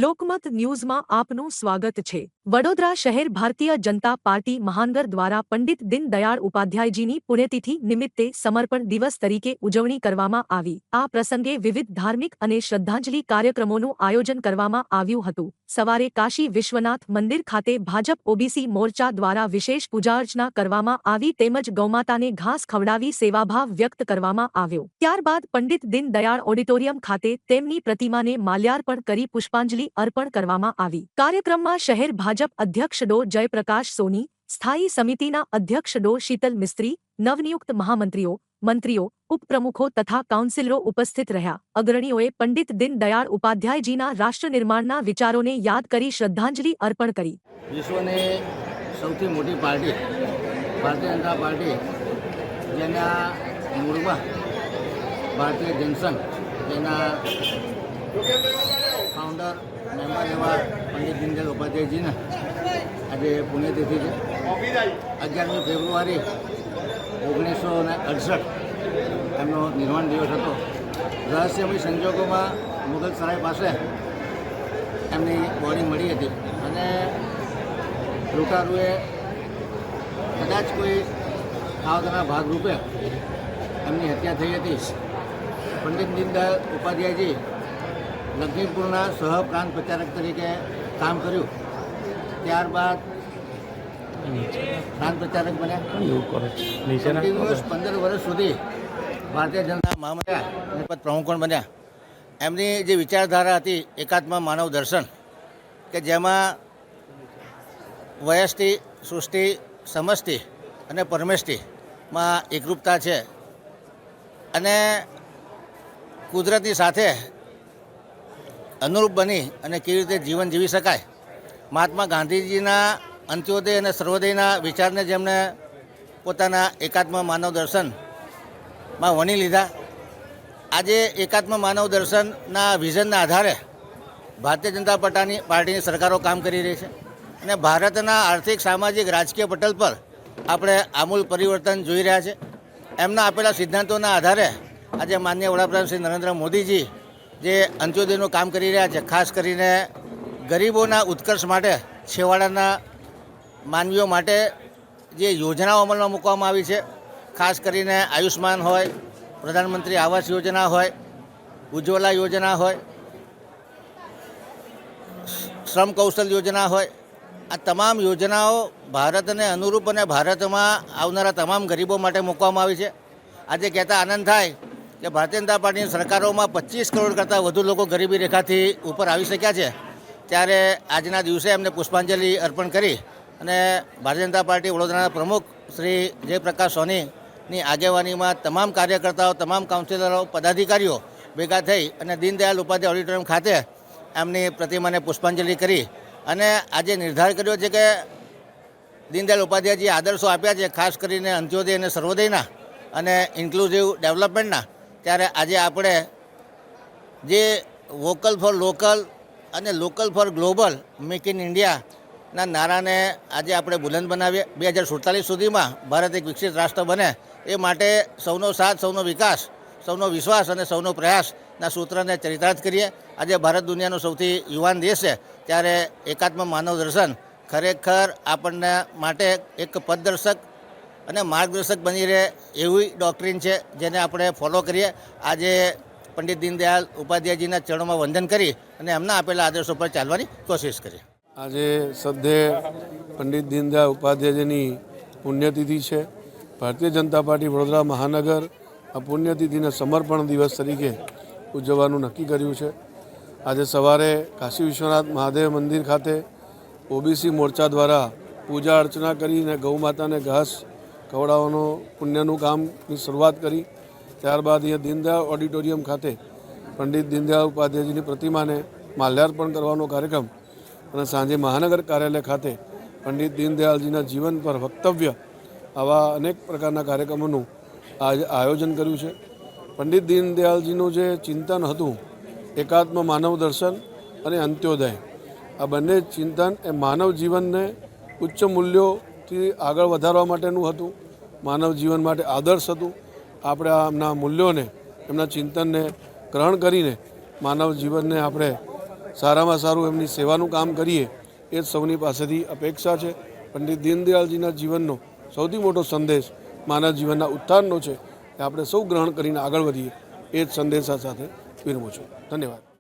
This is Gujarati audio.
લોકમત ન્યૂઝમાં આપનું સ્વાગત છે। વડોદરા શહેર ભારતીય જનતા પાર્ટી મહાનગર દ્વારા પંડિત દીનદયાળ ઉપાધ્યાયજીની પુણ્યતિથિ નિમિત્તે સમર્પણ દિવસ તરીકે ઉજવણી કરવામાં આવી। આ પ્રસંગે વિવિધ ધાર્મિક અને શ્રદ્ધાંજલિ કાર્યક્રમોનું આયોજન કરવામાં આવ્યું હતું। સવારે કાશી વિશ્વનાથ મંદિર ખાતે ભાજપ ઓબીસી મોરચા દ્વારા વિશેષ પૂજાઅર્ચના કરવામાં આવી તેમજ ગૌમાતાને ઘાસ ખવડાવી સેવાભાવ વ્યક્ત કરવામાં આવ્યો। ત્યારબાદ પંડિત દીનદયાળ ઓડિટોરિયમ ખાતે તેમની પ્રતિમાને માલ્યાર્પણ કરી પુષ્પાંજલિ अर्पण કરવામાં આવી। કાર્યક્રમમાં શહેર ભાજપ અધ્યક્ષ ડો જયપ્રકાશ સોની, સ્થાયી સમિતિના અધ્યક્ષ ડો શીતલ મિસ્ત્રી, નવનિયુક્ત મહામંત્રીઓ, મંત્રીઓ, ઉપપ્રમુખો તથા કાઉન્સિલરો ઉપસ્થિત રહ્યા। અગ્રણીઓએ પંડિત દીનદયાળ ઉપાધ્યાયજીના રાષ્ટ્ર નિર્માણના વિચારોને યાદ કરી શ્રદ્ધાંજલિ અર્પણ કરી। વિશ્વની સૌથી મોટી પાર્ટી ભારતીય જનતા પાર્ટી, જેના મૂળમાં ભારતીય જનસંઘ, જેના ફાઉન્ડર મેમ્બર એવા પંડિત દીનદયાળ ઉપાધ્યાયજીના આજે પુણ્યતિથિ છે। 11મી ફેબ્રુઆરી 1968 એમનો નિર્વાણ દિવસ હતો। રહસ્યમય સંજોગોમાં મુગલ સરાય પાસે એમની બોડી મળી હતી અને લૂંટારૂએ કદાચ કોઈ ખાવતના ભાગરૂપે એમની હત્યા થઈ હતી। પંડિત દીનદયાળ ઉપાધ્યાયજી લખીમપુરના સહ પ્રાંત પ્રચારક તરીકે કામ કર્યું। ત્યારબાદ પ્રાંત પ્રચારક બન્યા। કન્ટિન્યુઅસ 15 વર્ષ સુધી ભારતીય જનતા મહામંત્રી અને પદ પ્રમુખ પણ બન્યા। એમની જે વિચારધારા હતી એકાત્મ માનવ દર્શન, કે જેમાં વયષ્ટિ, સૃષ્ટિ, સમષ્ટિ અને પરમેષ્ટિમાં એકરૂપતા છે અને કુદરતની સાથે અનુરૂપ બની અને કેવી રીતે જીવન જીવી શકાય। મહાત્મા ગાંધીજીના અંત્યોદય અને સર્વોદયના વિચારને જેમણે પોતાના એકાત્મ માનવ દર્શનમાં વણી લીધા। આજે એકાત્મ માનવ દર્શનના વિઝનના આધારે ભારતીય જનતા પાર્ટીની સરકારો કામ કરી રહી છે અને ભારતના આર્થિક, સામાજિક, રાજકીય પટલ પર આપણે આમૂલ પરિવર્તન જોઈ રહ્યા છે। એમના આપેલા સિદ્ધાંતોના આધારે આજે માનનીય વડાપ્રધાન શ્રી નરેન્દ્ર મોદીજી જે અંત્યોદયનું કામ કરી રહ્યા છે, ખાસ કરીને ગરીબોના ઉત્કર્ષ માટે, છેવાડાના માનવીઓ માટે જે યોજનાઓ અમલમાં મૂકવામાં આવી છે, ખાસ કરીને આયુષ્માન હોય, પ્રધાનમંત્રી આવાસ યોજના હોય, ઉજ્જવલા યોજના હોય, શ્રમ કૌશલ યોજના હોય, આ તમામ યોજનાઓ ભારતને અનુરૂપ અને ભારતમાં આવનારા તમામ ગરીબો માટે મૂકવામાં આવી છે। આજે કહેતા આનંદ થાય કે ભારતીય જનતા પાર્ટીની સરકારોમાં 25 કરોડ કરતાં વધુ લોકો ગરીબી રેખાથી ઉપર આવી શક્યા છે। ત્યારે આજના દિવસે એમને પુષ્પાંજલિ અર્પણ કરી અને ભારતીય જનતા પાર્ટી વડોદરાના પ્રમુખ શ્રી જયપ્રકાશ સોનીની આગેવાનીમાં તમામ કાર્યકર્તાઓ, તમામ કાઉન્સિલરો, પદાધિકારીઓ ભેગા થઈ અને દીનદયાળ ઉપાધ્યાય ઓડિટોરિયમ ખાતે એમની પ્રતિમાને પુષ્પાંજલિ કરી અને આજે નિર્ધાર કર્યો છે કે દીનદયાળ ઉપાધ્યાયજી આદર્શો આપ્યા છે, ખાસ કરીને અંત્યોદય અને સર્વોદયના અને ઇન્ક્લુઝિવ ડેવલપમેન્ટના। ત્યારે આજે આપણે જે વોકલ ફોર લોકલ અને local for global, make in ઇન્ડિયાના નારાને આજે આપણે બુલંદ બનાવીએ। 2047 સુધીમાં ભારત એક વિકસિત રાષ્ટ્ર બને એ માટે સૌનો સાથ, સૌનો વિકાસ, સૌનો વિશ્વાસ અને સૌનો પ્રયાસના સૂત્રને ચરિતાર્થ કરીએ। આજે ભારત દુનિયાનો સૌથી યુવાન દેશ છે, ત્યારે એકાત્મ માનવ દર્શન ખરેખર આપણને માટે એક પથદર્શક અને માર્ગદર્શક બની રહે એવી ડૉક્ટ્રીન છે, જેને આપણે ફોલો કરીએ। આજે પંડિત દીનદયાળ ઉપાધ્યાયજીના ચરણોમાં વંદન કરી અને એમના આપેલા આદર્શો પર ચાલવાની કોશિશ કરીએ। આજે સદ્ય પંડિત દીનદયાળ ઉપાધ્યાયજીની પુણ્યતિથિ છે। ભારતીય જનતા પાર્ટી વડોદરા મહાનગર આ પુણ્યતિથિને સમર્પણ દિવસ તરીકે ઉજવવાનું નક્કી કર્યું છે। આજે સવારે કાશી વિશ્વનાથ મહાદેવ મંદિર ખાતે ઓબીસી મોરચા દ્વારા પૂજા અર્ચના કરીને ગૌમાતાને ઘાસ ખવડાવવાનો પુણ્યનું કામની શરૂઆત કરી। ત્યારબાદ અહીંયા દીનદયાળ ઓડિટોરિયમ ખાતે પંડિત દીનદયાળ ઉપાધ્યાયજીની પ્રતિમાને માલ્યાર્પણ કરવાનો કાર્યક્રમ અને સાંજે મહાનગર કાર્યાલય ખાતે પંડિત દીનદયાળજીના જીવન પર વક્તવ્ય, આવા અનેક પ્રકારના કાર્યક્રમોનું આયોજન કર્યું છે। પંડિત દીનદયાળજીનું જે ચિંતન હતું, એકાત્મ માનવ દર્શન અને અંત્યોદય, આ બંને ચિંતન એ માનવ જીવનને ઉચ્ચ મૂલ્યોથી આગળ વધારવા માટેનું હતું, માનવ જીવન માટે આદર્શ હતું। આપણે એમના મૂલ્યોને, એમના ચિંતનને ગ્રહણ કરીને માનવ જીવનને આપણે સારામાં સારું એમની સેવાનું કામ કરીએ એ જ સૌની પાસેથી અપેક્ષા છે. પંડિત દીનદયાળજીના જીવનનો સૌથી મોટો સંદેશ માનવ જીવનના ઉત્થાનનો છે, એ આપણે સૌ ગ્રહણ કરીને આગળ વધીએ એ જ સંદેશા સાથે વિરમું છું. ધન્યવાદ.